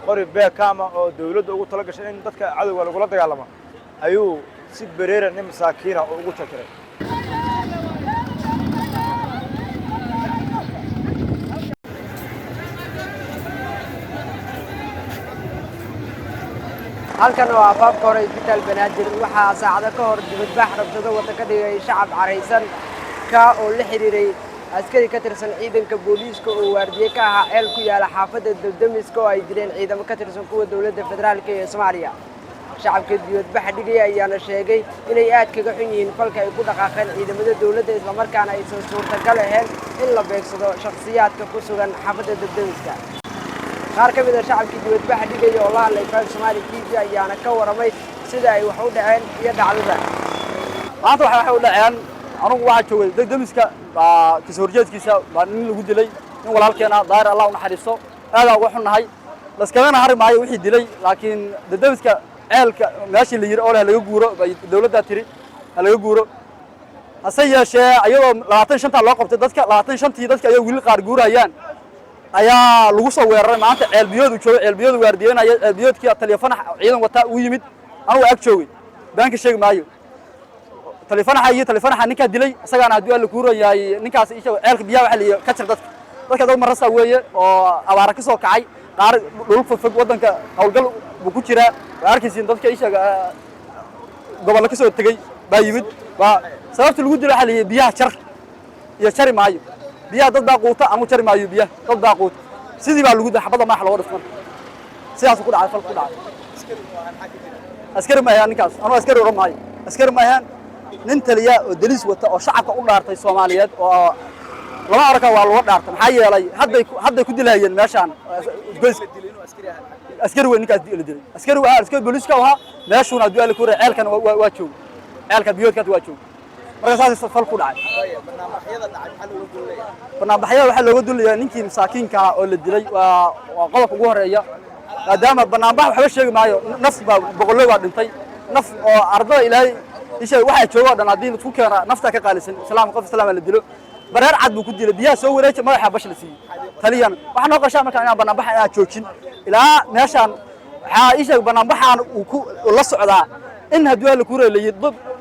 qori beekama oo dawladda ugu tala gashay in dadka cadawga lagula dagaalamo ayuu si bareera nin masaakiina oo ugu takiray. halkan waa afafka hore isbitaal Banaadir waxaa saacado ka hor dibadbax rabshado wada ka dhigay shacab careysan ka oo la xiriiray askari ka tirsan ciidanka booliiska oo waardiye ka ahaa ceel ku yaala xaafadda Daldamiska oo ay dileen ciidamo ka tirsan kuwa dawladda federaalka ee Soomaaliya. shacabka dibadbaxa dhigay ayaana sheegay inay aad kaga xun yihiin falka ay ku dhaqaaqeen ciidamada dawladda isla markaana aysan suurtagal ahayn in la beegsado shakhsiyaadka ku sugan xaafadda Daldamiska. qaar ka mid ah shacabkii dibadbaxa dhigay oo la hadlay Fal Soomaali TV ayaana ka waramay sida ay wax u dhaceen iyo dhacdada. maanta waxa u dhaceen anigu waxa joogay Daldamiska kasoo horjeedkiisa baa nin lagu dilay in walaalkeena daahir Allah u naxariisto aad ugu xunnahay laskagana hari maayo wixii dilay laakiin Daldamiska ceelka meeshii la yiri oo laga guuro dawladda tiri laga guuro hase yeeshee ayadoo 25 loo qabtay dadka 25 dadka ay wili qaar guurayaan ayaa lagu soo weeraray maanta ceel biyood u joogay ceel biyood waardiyeynaya ceel biyoodkii telefoon ciidan wata u yimid anigu ag joogay banka sheeg maayo telefoon ninka dilay asagana hadii la guurayaay ninkaas isha ceelka biyaha waxa la ka jir dadka dad marasa weeye oo abaara ka soo kacay qaar dhul fog wadanka hawlgal buu ku jira arkaysiin dadka isha gobolka soo tagay baa yimid waa sababta lagu dilay waxa la biyaha jar iyo jari maayo biyaha dad baa quuta ama jari maayo biyaha dad baa quuta sidii baa lagu xabada maax loo dhifan sidaas ku dhacay fal ku dhacay askari ma ahaan ninkaas anu askari oran maayo askari ma ahaan nin taliya oo daliis wata oo shacabka u dhaartay Soomaaliyeed oo lama arka waa loo dhaartay maxay yeelay hadday ku dilayeen meeshan askari weyn ninkaas dilay askari booliiska waxa meeshuna hadii la ku reey ceelkan waa joog ceelka biyoodka waa joog marka saas fal ku dhacay barnaamijyada waxa looga duulayaa ninkii masaakiinka oo la dilay waa qodobka ugu horeeya maadaama barnaamij waxba sheegi maayo naf baa boqolay waa dhintay naf oo ardada ilaahay isha waxa joogo dhan hadii ku keena nafta ka qaalisan salaam qof salaam la dilo bareer cad buu ku dilay biyaha soo wareejay madaxa bash la siiyay taliyan waxa noo qashaa markaa inaan barnaamij aan joojin ilaa meeshan waxa isha barnaamijaan uu ku la socdaa in hadii la ku reeyay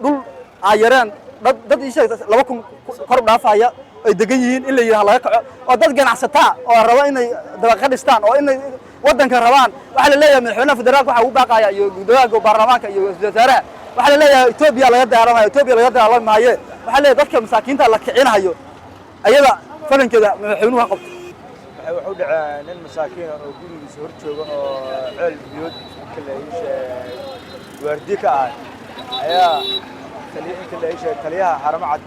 dhul ayaraan dad isha 2000 kor dhaafaya ay degan yihiin in la yiraahdo laga kaco oo dad ganacsata oo raba inay dabaqad dhistaan oo inay wadanka rabaan waxa la leeyahay madaxweynaha federaalka waxa uu baaqaya iyo gudoomiyaha baarlamaanka iyo wasaaraha waxa la leeyahay Itoobiya laga dagaalamaayo waxa la dadka masaakiinta la kicinayo ayada falankeeda madaxweynuhu qabto waxa u dhacay nin masaakiin oo gurigiisa hor jooga oo ceel biyood kala waardiye ka ah ayaa taliyaha haramcad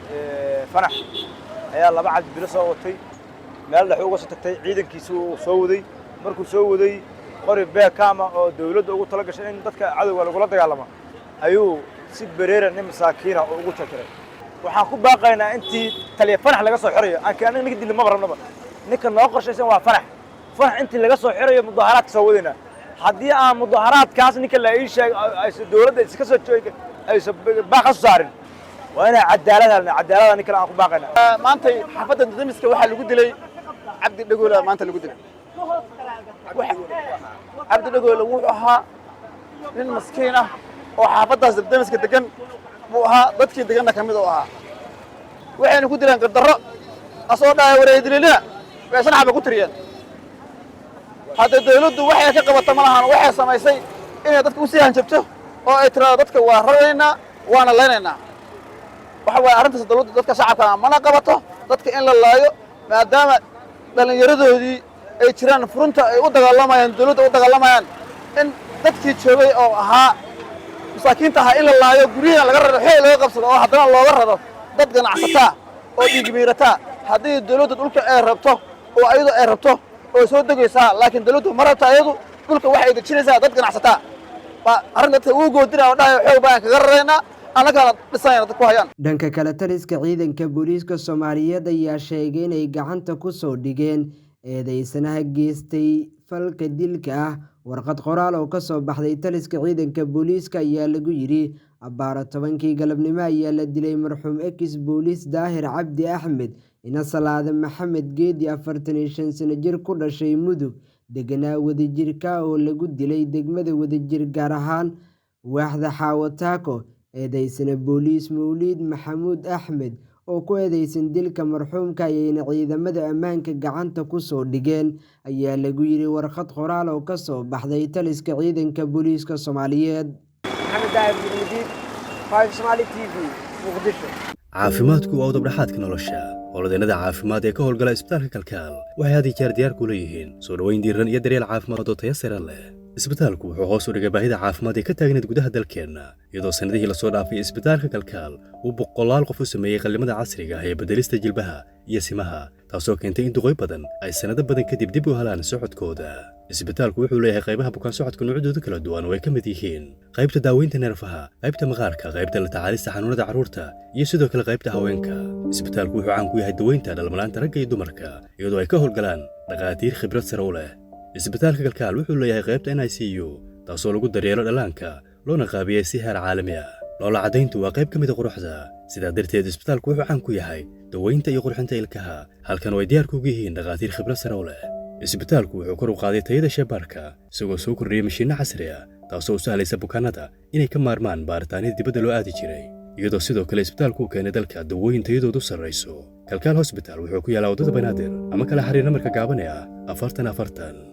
fanax ayaa laba cad bilo soo watay meel dhax uga soo tagtay ciidankiisu soo waday markuu soo waday qori beekama oo dawladda ugu tala gashay in dadka cadawga lagula dagaalamo ayuu si bareera nin masaakiina oo ugu takiray waxaan ku baaqaynaa intii taliya fanax laga soo xirayo aan keenay ninka dil ma qarnaba ninka noo qorshaysan waa fanax intii laga soo xirayo mudaharaadka soo wadayna haddii aan mudaharaadkaas ninka la ii sheegay ay dawladda iska soo joogay ay baaqas saarin waa inay cadaalada ninka aan ku baaqaynaa maanta xaafadda Daldamiska waxa lagu dilay Cabdi Dhagoole maanta lagu dilay Cabdi Dhagoole wuxuu ahaa nin maskiin ah oo xaafaddaas Daldamiska degan buu ahaa dadkii deganna kamid oo ahaa waxayna ku dileen qardaro asoo dhaay wareedilina waxay xaba ku tiriyeen hadda dawladdu waxay ka qabato malahan waxay samaysay inay dadku u sii hanjabto oo ay tiraado dadka waa raraynaa waana leenaynaa waxa way arrintaas dawladdu dadka shacabka mana qabato dadka in la laayo maadaama dhalinyaradoodii ay jiraan furunta ay u dagaalamayaan dawladda u dagaalamayaan in dadkii joogay oo ahaa masaakiinta ahaa in la laayo guryaha laga raro xeel laga qabsado oo haddana looga raro dad ganacsataa oo dhiigmiirataa haddii dawladdu dhulka ay rabto oo ayadu ay rabto oo soo degaysaa laakiin dawladdu ma rabto ayadu dhulka waxa ay dejinaysaa dad ganacsataa arrinta uu goodina oo dhahay xoog baan kaga raraynaa anagana dhisayna dad ku hayaan dhanka kale taliska ciidanka booliiska Soomaaliyeed ayaa sheegay inay gacanta ku soo dhigeen eedeysanaha geystay falka dilka ah warqad qoraal oo ka soo baxday taliska ciidanka booliiska ayaa lagu yiri abbaaro 10kii galabnimo ayaa la dilay marxuum ex booliis Daahir Cabdi Axmed ina Salaade Maxamed Geedi 45 sano jir ku dhashay Mudug deganaa wadajirka oo lagu dilay degmada Wadajir gaar ahaan waaxda Xaawataako. Eedeysana booliis Mawlid Maxamuud Axmed oo ku eedeysan dilka marxuumka ayayna ciidamada ammaanka gacanta ku soo dhigeen ayaa lagu yiri warqad qoraal oo ka soo baxday taliska ciidanka booliiska Soomaaliyeed. Maxamed Daahir Buurmadiid, 5 Somali TV, Muqdisho. caafimaadku waa udub-dhaxaadka nolosha. howlwadeennada caafimaad ee ka howlgala isbitaalka Kalkaal waxay had iyo jeer diyaar ku leeyihiin soo dhoweyn diiran iyo daryeel caafimaad oo tayo sare leh. isbitaalku wuxuu hoos u dhigay baahida caafimaad ee ka taagneed gudaha dalkeenna, iyadoo sanadihii la soo dhaafay isbitaalka Kalkaal uu boqolaal qof u sameeyey qallimada casriga ah ee beddelista jilbaha iyo simaha, taasoo keentay in duqoy badan ay sanado badan kadib dib u helaan socodkooda. isbitaalku wuxuu leeyahay qaybaha bukaan socodka noocyadooda kala duwan oo ay ka mid yihiin qaybta daaweynta neerfaha, qaybta maqaarka, qaybta la tacaalista xanuunada carruurta, iyo sidoo kale qaybta haweenka. isbitaalku wuxuu caan ku yahay daweynta dhalmalaanta ragga iyo dumarka, iyadoo ay ka howlgalaan dhakhaatiir khibrad sare u leh. isbitaalka Kalkaal wuxuu leeyahay qaybta NICU, taasoo lagu daryeelo dhallaanka loona qaabiyey si heer caalami ah. loola caddayntu waa qayb ka mid a quruxda, sidaa darteed isbitaalku wuxuu caan ku yahay daweynta iyo qurxinta ilkaha, halkan oo ay diyaar kuugu yihiin dhakhaatiir khibrad sare u leh. isbitaalku wuxuu kor u qaaday tayada shaybaarka isagoo soo kordhiyey mashiinno casri ah, taasoo u sahlaysa bukaanada inay ka maarmaan baaritaanada dibadda loo aadi jiray, iyadoo sidoo kale isbitaalku u keenay dalka dawooyin tayadoodu sarrayso. Kalkaal Hospital wuxuu ku yaalaa waddada Banaadir ama kala xiriir namarka gaaban ee 44.